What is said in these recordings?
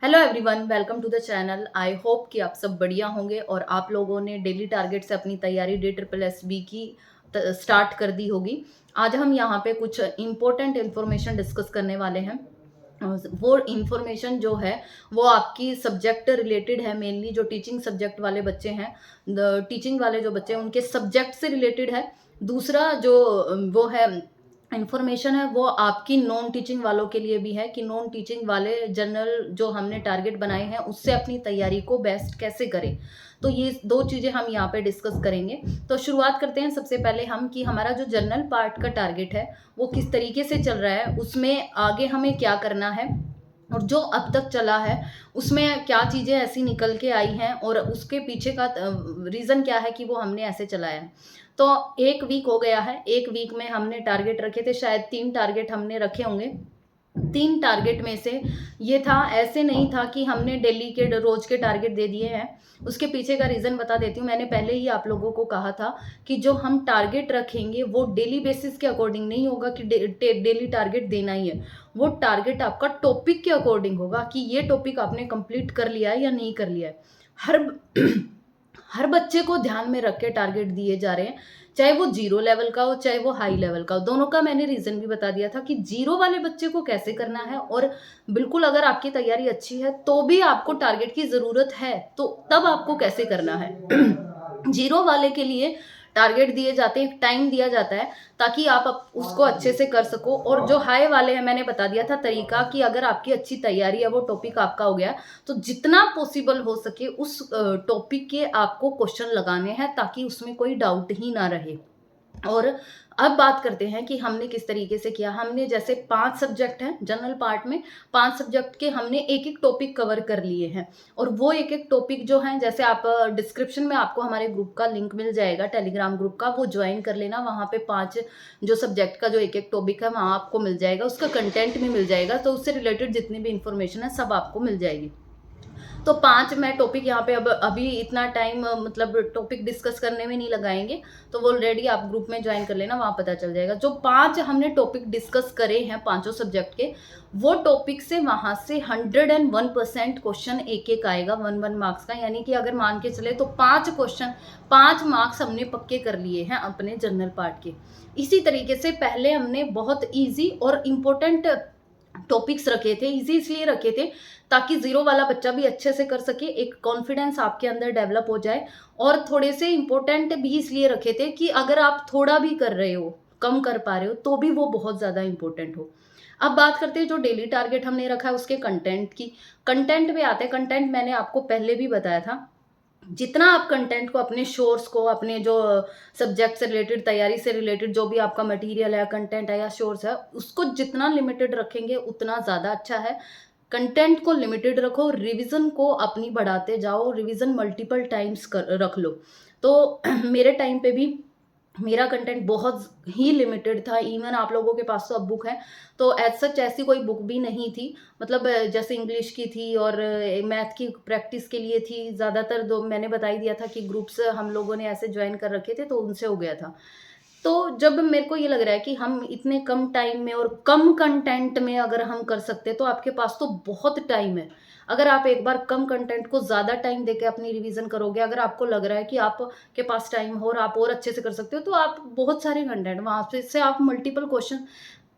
Hello everyone, welcome to the channel. I hope कि आप सब बढ़िया होंगे और आप लोगों ने डेली टारगेट से अपनी तैयारी DSSB की स्टार्ट कर दी होगी। आज हम यहाँ पे कुछ इम्पोर्टेंट इन्फॉर्मेशन डिस्कस करने वाले हैं। वो इन्फॉर्मेशन जो है वो आपकी सब्जेक्ट रिलेटेड है, मेनली जो टीचिंग सब्जेक्ट वाले बच्चे हैं, टीचिंग वाले जो बच्चे हैं उनके सब्जेक्ट से रिलेटेड है। दूसरा जो वो है इन्फॉर्मेशन है वो आपकी नॉन टीचिंग वालों के लिए भी है कि नॉन टीचिंग वाले जनरल जो हमने टारगेट बनाए हैं उससे अपनी तैयारी को बेस्ट कैसे करें। तो ये दो चीज़ें हम यहाँ पे डिस्कस करेंगे। तो शुरुआत करते हैं सबसे पहले हम कि हमारा जो जनरल पार्ट का टारगेट है वो किस तरीके से चल रहा है, उसमें आगे हमें क्या करना है और जो अब तक चला है उसमें क्या चीज़ें ऐसी निकल के आई हैं और उसके पीछे का रीज़न क्या है कि वो हमने ऐसे चलाया है। तो 1 वीक हो गया है। 1 वीक में हमने टारगेट रखे थे, शायद 3 टारगेट हमने रखे होंगे। 3 टारगेट में से ये था, ऐसे नहीं था कि हमने डेली के रोज के टारगेट दे दिए हैं। उसके पीछे का रीज़न बता देती हूँ। मैंने पहले ही आप लोगों को कहा था कि जो हम टारगेट रखेंगे वो डेली बेसिस के अकॉर्डिंग नहीं होगा कि डेली टारगेट देना ही है। वो टारगेट आपका टॉपिक के अकॉर्डिंग होगा कि ये टॉपिक आपने कंप्लीट कर लिया है या नहीं कर लिया है। हर हर बच्चे को ध्यान में रख के टारगेट दिए जा रहे हैं, चाहे वो 0 लेवल का हो चाहे वो हाई लेवल का हो। दोनों का मैंने रीज़न भी बता दिया था कि 0 वाले बच्चे को कैसे करना है, और बिल्कुल अगर आपकी तैयारी अच्छी है तो भी आपको टारगेट की ज़रूरत है तो तब आपको कैसे करना है। 0 वाले के लिए टारगेट दिए जाते हैं, टाइम दिया जाता है ताकि आप उसको अच्छे से कर सको। और जो हाई वाले हैं मैंने बता दिया था तरीका कि अगर आपकी अच्छी तैयारी है, वो टॉपिक आपका हो गया, तो जितना पॉसिबल हो सके उस टॉपिक के आपको क्वेश्चन लगाने हैं ताकि उसमें कोई डाउट ही ना रहे। और अब बात करते हैं कि हमने किस तरीके से किया। हमने जैसे 5 सब्जेक्ट हैं जनरल पार्ट में, 5 सब्जेक्ट के हमने एक-एक टॉपिक कवर कर लिए हैं। और वो एक-एक टॉपिक जो हैं, जैसे आप डिस्क्रिप्शन में आपको हमारे ग्रुप का लिंक मिल जाएगा, टेलीग्राम ग्रुप का, वो ज्वाइन कर लेना। वहाँ पे 5 जो सब्जेक्ट का जो एक-एक टॉपिक है वहाँ आपको मिल जाएगा, उसका कंटेंट भी मिल जाएगा, तो उससे रिलेटेड जितनी भी इन्फॉर्मेशन है सब आपको मिल जाएगी। तो 5 मैं टॉपिक यहाँ पे अब अभी इतना टाइम मतलब टॉपिक डिस्कस करने में नहीं लगाएँगे, तो वो ऑलरेडी आप ग्रुप में जॉइन कर लेना, वहाँ पता चल जाएगा। जो 5 हमने टॉपिक डिस्कस करे हैं पाँचों सब्जेक्ट के, वो टॉपिक से वहाँ से 101% क्वेश्चन एक-एक आएगा 1-1 मार्क्स का। यानी कि अगर मान के चले तो 5 क्वेश्चन 5 मार्क्स हमने पक्के कर लिए हैं अपने जनरल पार्ट के। इसी तरीके से पहले हमने बहुत ईज़ी और इम्पोर्टेंट टॉपिक्स रखे थे। ईज़ी इसलिए रखे थे ताकि 0 वाला बच्चा भी अच्छे से कर सके, एक कॉन्फिडेंस आपके अंदर डेवलप हो जाए। और थोड़े से इम्पोर्टेंट भी इसलिए रखे थे कि अगर आप थोड़ा भी कर रहे हो, कम कर पा रहे हो, तो भी वो बहुत ज़्यादा इम्पोर्टेंट हो। अब बात करते हैं जो डेली टारगेट हमने रखा है उसके कंटेंट की। कंटेंट पे आते हैं। कंटेंट मैंने आपको पहले भी बताया था, जितना आप कंटेंट को अपने सोर्स को, अपने जो सब्जेक्ट से रिलेटेड, तैयारी से रिलेटेड जो भी आपका मटेरियल है, कंटेंट है या सोर्स है, उसको जितना लिमिटेड रखेंगे उतना ज़्यादा अच्छा है। कंटेंट को लिमिटेड रखो, रिवीजन को अपनी बढ़ाते जाओ, रिवीजन मल्टीपल टाइम्स कर रख लो। तो मेरे टाइम पे भी मेरा कंटेंट बहुत ही लिमिटेड था। इवन आप लोगों के पास तो अब बुक है, तो एज सच ऐसी कोई बुक भी नहीं थी। मतलब जैसे इंग्लिश की थी और मैथ की प्रैक्टिस के लिए थी ज़्यादातर। दो मैंने बता ही दिया था कि ग्रुप्स हम लोगों ने ऐसे ज्वाइन कर रखे थे, तो उनसे हो गया था। तो जब मेरे को ये लग रहा है कि हम इतने कम टाइम में और कम कंटेंट में अगर हम कर सकते हैं तो आपके पास तो बहुत टाइम है। अगर आप एक बार कम कंटेंट को ज़्यादा टाइम देके अपनी रिवीजन करोगे, अगर आपको लग रहा है कि आपके पास टाइम हो और आप और अच्छे से कर सकते हो, तो आप बहुत सारे कंटेंट वहाँ से आप मल्टीपल क्वेश्चन,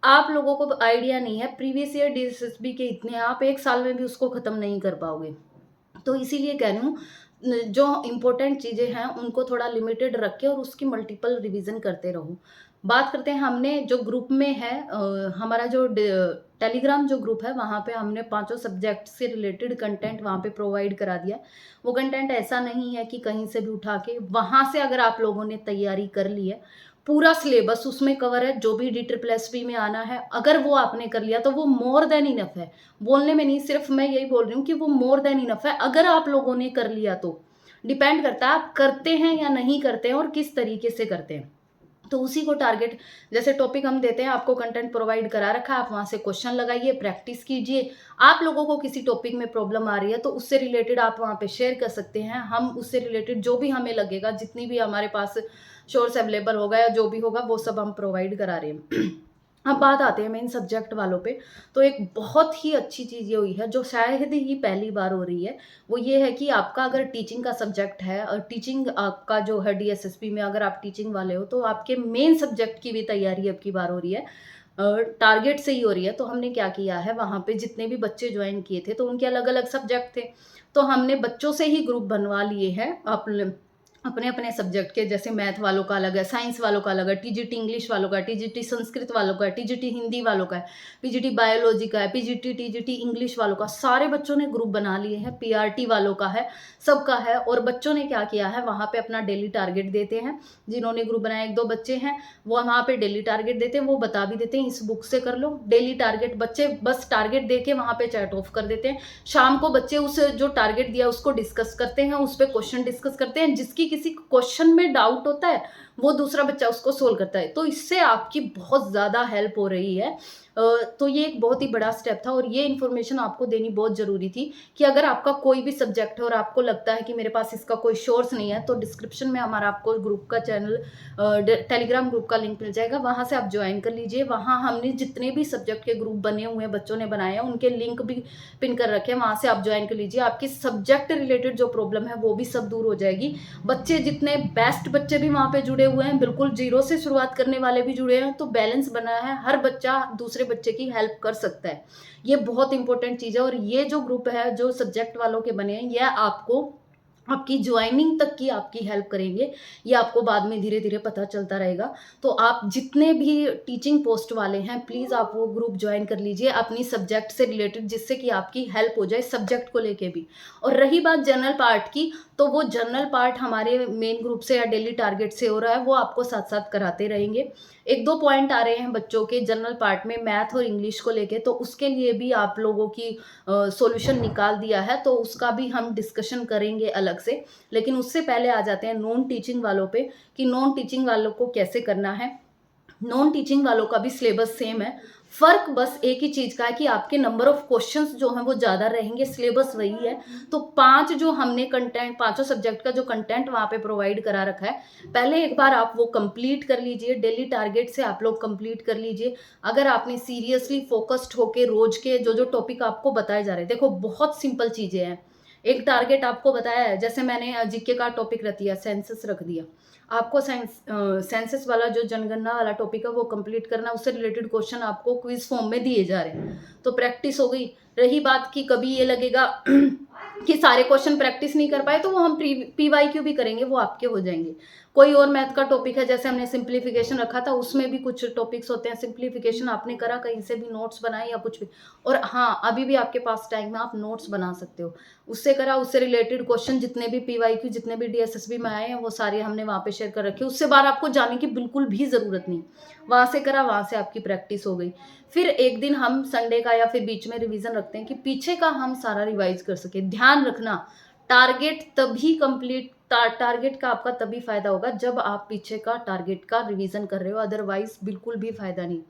आप लोगों को आइडिया नहीं है प्रीवियस ईयर DSSB के इतने आप 1 साल में भी उसको ख़त्म नहीं कर पाओगे। तो इसीलिए कह रही हूँ, जो इम्पोर्टेंट चीज़ें हैं उनको थोड़ा लिमिटेड रख के और उसकी मल्टीपल रिवीजन करते रहो। बात करते हैं, हमने जो ग्रुप में है हमारा जो टेलीग्राम जो ग्रुप है वहाँ पे हमने पांचों सब्जेक्ट से रिलेटेड कंटेंट वहाँ पे प्रोवाइड करा दिया। वो कंटेंट ऐसा नहीं है कि कहीं से भी उठा के, वहाँ से अगर आप लोगों ने तैयारी कर ली है, पूरा सिलेबस उसमें कवर है, जो भी DSSB में आना है अगर वो आपने कर लिया तो वो मोर देन इनफ है। बोलने में नहीं, सिर्फ मैं यही बोल रही हूँ कि वो मोर देन इनफ है अगर आप लोगों ने कर लिया तो। डिपेंड करता है आप करते हैं या नहीं करते हैं और किस तरीके से करते हैं। तो उसी को टारगेट, जैसे टॉपिक हम देते हैं, आपको कंटेंट प्रोवाइड करा रखा है, आप वहाँ से क्वेश्चन लगाइए, प्रैक्टिस कीजिए। आप लोगों को किसी टॉपिक में प्रॉब्लम आ रही है तो उससे रिलेटेड आप वहाँ पे शेयर कर सकते हैं। हम उससे रिलेटेड जो भी हमें लगेगा, जितनी भी हमारे पास सोर्स अवेलेबल होगा या जो भी होगा, वो सब हम प्रोवाइड करा रहे हैं। अब बात आते हैं मेन सब्जेक्ट वालों पे, तो एक बहुत ही अच्छी चीज़ ये हुई है जो शायद ही पहली बार हो रही है, वो ये है कि आपका अगर टीचिंग का सब्जेक्ट है और टीचिंग आपका जो है डीएसएसपी में अगर आप टीचिंग वाले हो, तो आपके मेन सब्जेक्ट की भी तैयारी अब की बार हो रही है। टारगेट से ही हो रही है, तो हमने क्या किया है वहाँ पे जितने भी बच्चे जॉइन किए थे, तो उनके अलग-अलग सब्जेक्ट थे, तो हमने बच्चों से ही ग्रुप बनवा लिए हैं अपने-अपने सब्जेक्ट के। जैसे मैथ वालों का अलग है, साइंस वालों का अलग है, टीजीटी इंग्लिश वालों का है, टीजीटी संस्कृत वालों का है, टीजीटी हिंदी वालों का है, पीजीटी बायोलॉजी का है, पीजीटी, टीजीटी इंग्लिश वालों का, सारे बच्चों ने ग्रुप बना लिए हैं, पीआरटी वालों का है, सबका है। और बच्चों ने क्या किया है वहाँ पे अपना डेली टारगेट देते हैं, जिन्होंने ग्रुप बनाया 1-2 बच्चे हैं, वो वहाँ पे डेली टारगेट देते हैं, वो बता भी देते हैं इस बुक से कर लो। डेली टारगेट बच्चे बस टारगेट दे के वहाँ पे चैट ऑफ कर देते हैं। शाम को बच्चे उस जो टारगेट दिया उसको डिस्कस करते हैं, उस पे क्वेश्चन डिस्कस करते हैं। जिसकी किसी क्वेश्चन में डाउट होता है, वो दूसरा बच्चा उसको सोल्व करता है। तो इससे आपकी बहुत ज़्यादा हेल्प हो रही है। तो ये एक बहुत ही बड़ा स्टेप था और ये इन्फॉर्मेशन आपको देनी बहुत ज़रूरी थी कि अगर आपका कोई भी सब्जेक्ट है और आपको लगता है कि मेरे पास इसका कोई सोर्स नहीं है, तो डिस्क्रिप्शन में हमारा आपको ग्रुप का चैनल टेलीग्राम ग्रुप का लिंक मिल जाएगा, वहाँ से आप ज्वाइन कर लीजिए। वहाँ हमने जितने भी सब्जेक्ट के ग्रुप बने हुए हैं, बच्चों ने बनाए हैं, उनके लिंक भी पिन कर रखे हैं, वहाँ से आप ज्वाइन कर लीजिए। आपकी सब्जेक्ट रिलेटेड जो प्रॉब्लम है वो भी सब दूर हो जाएगी। बच्चे जितने बेस्ट बच्चे भी वहाँ पे जुड़े हुए हैं, बिल्कुल जीरो से शुरुआत करने वाले भी जुड़े हैं, तो बैलेंस बना है, हर बच्चा दूसरे बच्चे की हेल्प कर सकता है। ये बहुत इंपॉर्टेंट चीज़ है और ये जो ग्रुप है, जो सब्जेक्ट वालों के बने हैं, ये आपको आपकी जॉइनिंग तक की आपकी हेल्प करेंगे। ये आपको बाद में धीरे-धीरे पता चलता रहेगा। तो आप जितने भी टीचिंग पोस्ट वाले हैं, प्लीज़ आप वो ग्रुप जॉइन कर लीजिए अपनी सब्जेक्ट से रिलेटेड, जिससे कि आपकी हेल्प हो जाए सब्जेक्ट को लेके भी। और रही बात जनरल पार्ट की, तो वो जनरल पार्ट हमारे मेन ग्रुप से या डेली टारगेट से हो रहा है, वो आपको साथ-साथ कराते रहेंगे। 1-2 पॉइंट आ रहे हैं बच्चों के जनरल पार्ट में मैथ और इंग्लिश को लेके, तो उसके लिए भी आप लोगों की सॉल्यूशन निकाल दिया है, तो उसका भी हम डिस्कशन करेंगे अलग से। लेकिन उससे पहले आ जाते हैं नॉन टीचिंग वालों पे, कि नॉन टीचिंग वालों को कैसे करना है। नॉन टीचिंग वालों का भी सिलेबस सेम है। फ़र्क बस एक ही चीज़ का है कि आपके नंबर ऑफ क्वेश्चंस जो हैं वो ज़्यादा रहेंगे, सिलेबस वही है। तो 5 जो हमने कंटेंट, पाँचों सब्जेक्ट का जो कंटेंट वहाँ पे प्रोवाइड करा रखा है, पहले एक बार आप वो कंप्लीट कर लीजिए, डेली टारगेट से आप लोग कंप्लीट कर लीजिए। अगर आपने सीरियसली फ़ोकस्ड होके रोज़ के जो-जो टॉपिक आपको बताए जा रहे हैं, देखो बहुत सिंपल चीज़ें हैं। एक टारगेट आपको बताया है, जैसे मैंने जीके का टॉपिक रख दिया, सेंसस रख दिया। आपको सेंसस वाला जो जनगणना वाला टॉपिक है वो कंप्लीट करना है, उससे रिलेटेड क्वेश्चन आपको क्विज फॉर्म में दिए जा रहे हैं, तो प्रैक्टिस हो गई। रही बात कि कभी ये लगेगा कि सारे क्वेश्चन प्रैक्टिस नहीं कर पाए, तो वो हम पीवाईक्यू भी करेंगे, वो आपके हो जाएंगे। कोई और मैथ का टॉपिक है, जैसे हमने सिंप्लीफिकेशन रखा था, उसमें भी कुछ टॉपिक्स होते हैं, सिंप्लीफिकेशन आपने करा कहीं से भी, नोट्स बनाए या कुछ भी, और हाँ अभी भी आपके पास टाइम है, आप नोट्स बना सकते हो, उससे करा, उससे रिलेटेड क्वेश्चन जितने भी पीवाईक्यू जितने भी डीएसएसबी में आए हैं वो सारे हमने वहाँ पे शेयर कर रखे, उससे बाहर आपको जाने की बिल्कुल भी ज़रूरत नहीं। वहाँ से करा, वहाँ से आपकी प्रैक्टिस हो गई। फिर एक दिन हम संडे का या फिर बीच में रिवीजन रखते हैं कि पीछे का हम सारा रिवाइज कर सके। ध्यान रखना, टारगेट तभी कंप्लीट टारगेट का आपका तभी फ़ायदा होगा जब आप पीछे का टारगेट का रिवीजन कर रहे हो, अदरवाइज़ बिल्कुल भी फ़ायदा नहीं।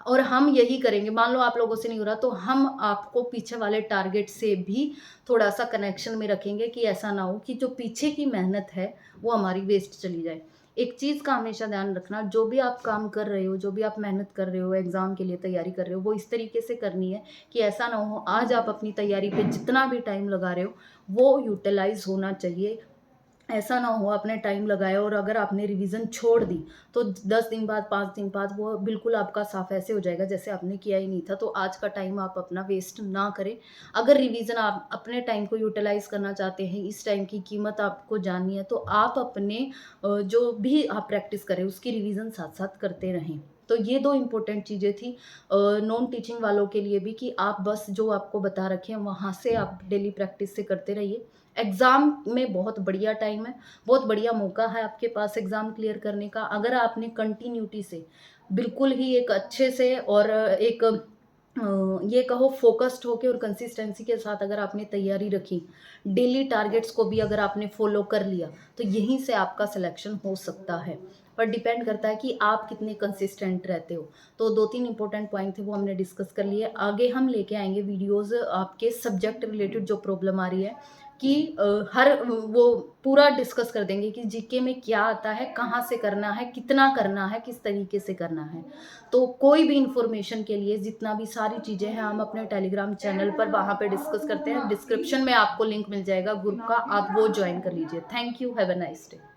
और हम यही करेंगे, मान लो आप लोगों से नहीं हो रहा, तो हम आपको पीछे वाले टारगेट से भी थोड़ा-सा कनेक्शन में रखेंगे कि ऐसा ना हो कि जो पीछे की मेहनत है, वो हमारी वेस्ट चली जाए। एक चीज़ का हमेशा ध्यान रखना, जो भी आप काम कर रहे हो, जो भी आप मेहनत कर रहे हो, एग्ज़ाम के लिए तैयारी कर रहे हो, वो इस तरीके से करनी है कि ऐसा ना हो आज आप अपनी तैयारी पे जितना भी टाइम लगा रहे हो, वो यूटिलाइज़ होना चाहिए। ऐसा ना हो आपने टाइम लगाया और अगर आपने रिवीजन छोड़ दी, तो 10 दिन बाद, 5 दिन बाद वो बिल्कुल आपका साफ़ ऐसे हो जाएगा जैसे आपने किया ही नहीं था। तो आज का टाइम आप अपना वेस्ट ना करें। अगर रिवीजन आप अपने टाइम को यूटिलाइज़ करना चाहते हैं, इस टाइम की कीमत आपको जाननी है, तो आप अपने जो भी आप प्रैक्टिस करें उसकी रिवीजन साथ-साथ करते रहें। तो ये 2 इम्पोर्टेंट चीज़ें थी नॉन टीचिंग वालों के लिए भी, कि आप बस जो आपको बता रखे हैं वहाँ से आप डेली प्रैक्टिस से करते रहिए। एग्ज़ाम में बहुत बढ़िया टाइम है, बहुत बढ़िया मौका है आपके पास एग्ज़ाम क्लियर करने का। अगर आपने कंटिन्यूटी से बिल्कुल ही एक अच्छे से और एक ये कहो फ़ोकस्ड होके और कंसिस्टेंसी के साथ अगर आपने तैयारी रखी, डेली टारगेट्स को भी अगर आपने फ़ॉलो कर लिया, तो यहीं से आपका सिलेक्शन हो सकता है। पर डिपेंड करता है कि आप कितने कंसिस्टेंट रहते हो। तो 2-3 इम्पोर्टेंट पॉइंट थे वो हमने डिस्कस कर लिए। आगे हम लेके आएँगे वीडियोज़ आपके सब्जेक्ट रिलेटेड जो प्रॉब्लम आ रही है, कि हर वो पूरा डिस्कस कर देंगे कि जीके में क्या आता है, कहाँ से करना है, कितना करना है, किस तरीके से करना है। तो कोई भी इन्फॉर्मेशन के लिए जितना भी सारी चीज़ें हैं हम अपने टेलीग्राम चैनल पर वहाँ पे डिस्कस करते हैं। डिस्क्रिप्शन में आपको लिंक मिल जाएगा ग्रुप का, आप वो जॉइन कर लीजिए। Thank you, have a nice day.